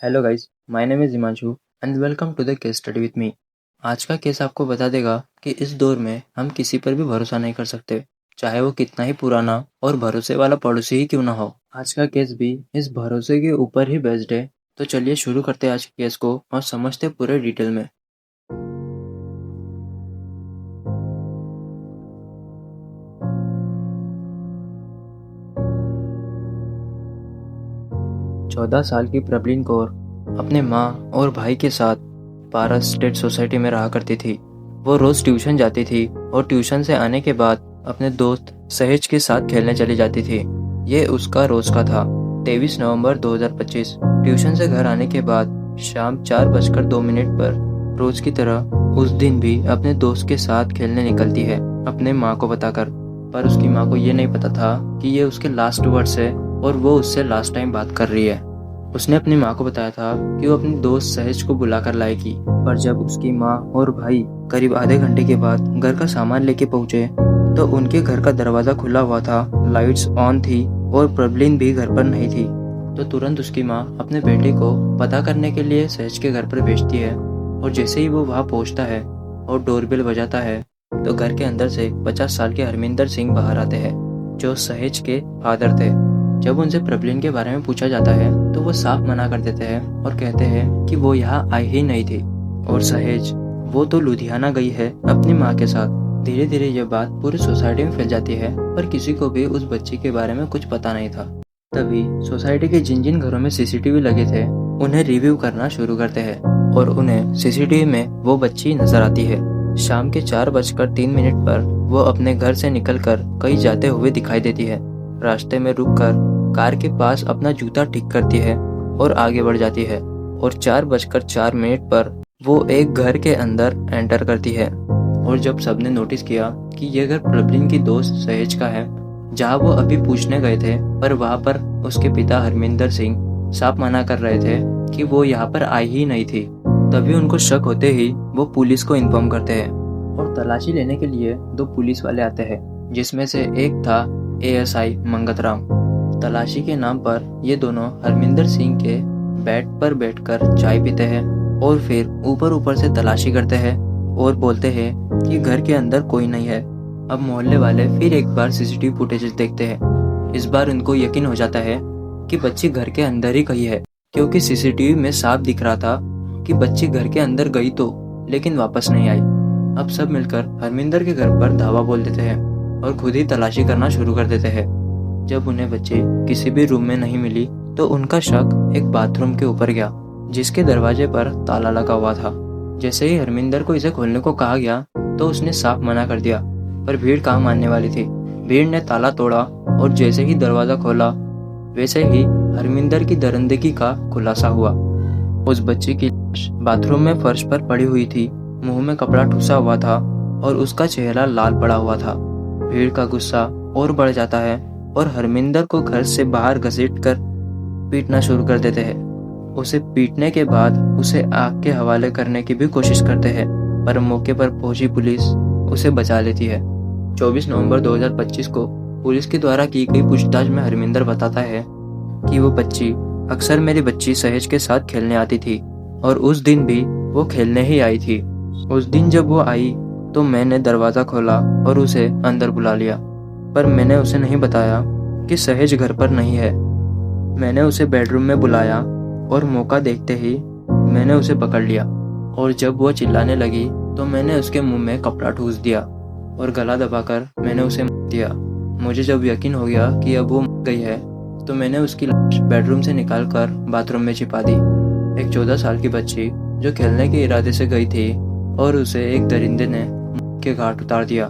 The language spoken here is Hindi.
Hello guys, my name is Himanshu and welcome to the case study with me. आज का केस आपको बता देगा कि इस दौर में हम किसी पर भी भरोसा नहीं कर सकते, चाहे वो कितना ही पुराना और भरोसे वाला पड़ोसी ही क्यों ना हो। आज का केस भी इस भरोसे के ऊपर ही बेस्ड है। तो चलिए शुरू करते हैं आज के केस को और समझते पूरे डिटेल में। 14 साल की प्रबलीन कौर अपने माँ और भाई के साथ पारस स्टेट सोसाइटी में रहा करती थी। वो रोज ट्यूशन जाती थी और ट्यूशन से आने के बाद अपने दोस्त सहेज के साथ खेलने चली जाती थी। ये उसका रोज का था। 23 नवंबर 2025 ट्यूशन से घर आने के बाद शाम 4:02 पर रोज की तरह उस दिन भी अपने दोस्त के साथ खेलने निकलती है, अपने माँ को बताकर। पर उसकी माँ को ये नहीं पता था कि ये उसके लास्ट वर्ड्स है और वो उससे लास्ट टाइम बात कर रही है। उसने अपनी माँ को बताया था कि वो अपनी दोस्त सहेज को बुलाकर लाएगी, पर जब उसकी माँ और भाई करीब आधे घंटे के बाद घर का सामान लेके पहुंचे तो उनके घर का दरवाजा खुला हुआ था, लाइट्स ऑन थी और प्रबलीन भी घर पर नहीं थी। तो तुरंत उसकी माँ अपने बेटे को पता करने के लिए सहेज के घर पर भेजती है और जैसे ही वो वहाँ पहुँचता है और डोरबेल बजाता है तो घर के अंदर से 50 साल के हरमिंदर सिंह बाहर आते हैं, जो सहेज के फादर थे। जब उनसे प्रबलीन के बारे में पूछा जाता है तो वो साफ मना कर देते हैं और कहते हैं कि वो यहाँ आई ही नहीं थी और सहेज वो तो लुधियाना गई है अपनी माँ के साथ। धीरे धीरे ये बात पूरी सोसाइटी में फैल जाती है, पर किसी को भी उस बच्ची के बारे में कुछ पता नहीं था। तभी सोसाइटी के जिन जिन घरों में सीसीटीवी लगे थे उन्हें रिव्यू करना शुरू करते हैं और उन्हें सीसीटीवी में वो बच्ची नजर आती है। शाम के 4:03 पर वो अपने घर से निकलकर कहीं जाते हुए दिखाई देती है। रास्ते में रुककर कार के पास अपना जूता ठीक करती है और आगे बढ़ जाती है और 4:04 पर वो एक घर के अंदर एंटर करती है। और जब सबने नोटिस किया कि यह घर प्रबलीन की दोस्त सहेज का है, जहां वो अभी पूछने गए थे, पर वहां पर उसके पिता हरमिंदर सिंह साफ मना कर रहे थे कि वो यहाँ पर आई ही नहीं थी। तभी उनको शक होते ही वो पुलिस को इन्फॉर्म करते हैं और तलाशी लेने के लिए 2 पुलिस वाले आते हैं, जिसमें से एक था एएसआई मंगतराम। तलाशी के नाम पर ये दोनों हरमिंदर सिंह के बेड पर बैठकर चाय पीते हैं और फिर ऊपर से तलाशी करते हैं और बोलते हैं कि घर के अंदर कोई नहीं है। अब मोहल्ले वाले फिर एक बार सीसीटीवी फुटेज देखते हैं। इस बार उनको यकीन हो जाता है कि बच्ची घर के अंदर ही कहीं है, क्योंकि सीसीटीवी में साफ दिख रहा था कि बच्ची घर के अंदर गई तो लेकिन वापस नहीं आई। अब सब मिलकर हरमिंदर के घर पर धावा बोल देते हैं और खुद ही तलाशी करना शुरू कर देते हैं। जब उन्हें बच्ची किसी भी रूम में नहीं मिली तो उनका शक एक बाथरूम के ऊपर गया, जिसके दरवाजे पर ताला लगा हुआ था। जैसे ही हरमिंदर को इसे खोलने को कहा गया तो उसने साफ मना कर दिया, पर भीड़ कहाँ मानने वाली थी। भीड़ ने ताला तोड़ा और जैसे ही दरवाजा खोला वैसे ही हरमिंदर की दरिंदगी का खुलासा हुआ। उस बच्ची की लाश बाथरूम में फर्श पर पड़ी हुई थी, मुंह में कपड़ा ठूसा हुआ था और उसका चेहरा लाल पड़ा हुआ था। भीड़ का गुस्सा और बढ़ जाता है और हरमिंदर को घर से बाहर घसीटकर पीटना शुरू कर देते हैं। उसे पीटने के बाद उसे आग के हवाले करने की भी कोशिश करते हैं, पर मौके पर पहुंची पुलिस उसे बचा लेती है। 24 नवंबर 2025 को पुलिस के द्वारा की गई पूछताछ में हरमिंदर बताता है कि वो बच्ची अक्सर मेरी बच्ची सहेज के साथ खेलने आती थी और उस दिन भी वो खेलने ही आई थी। उस दिन जब वो आई तो मैंने दरवाज़ा खोला और उसे अंदर बुला लिया, पर मैंने उसे नहीं बताया कि सहेज घर पर नहीं है। मैंने उसे बेडरूम में बुलाया और मौका देखते ही मैंने उसे पकड़ लिया और जब वो चिल्लाने लगी तो मैंने उसके मुंह में कपड़ा ठूस दिया और गला दबाकर मैंने उसे मार दिया। मुझे जब यकीन हो गया कि अब वो मर गई है तो मैंने उसकी लाश बेडरूम से निकालकर बाथरूम में छिपा दी। एक 14 साल की बच्ची जो खेलने के इरादे से गई थी और उसे एक दरिंदे ने के घाट उतार दिया।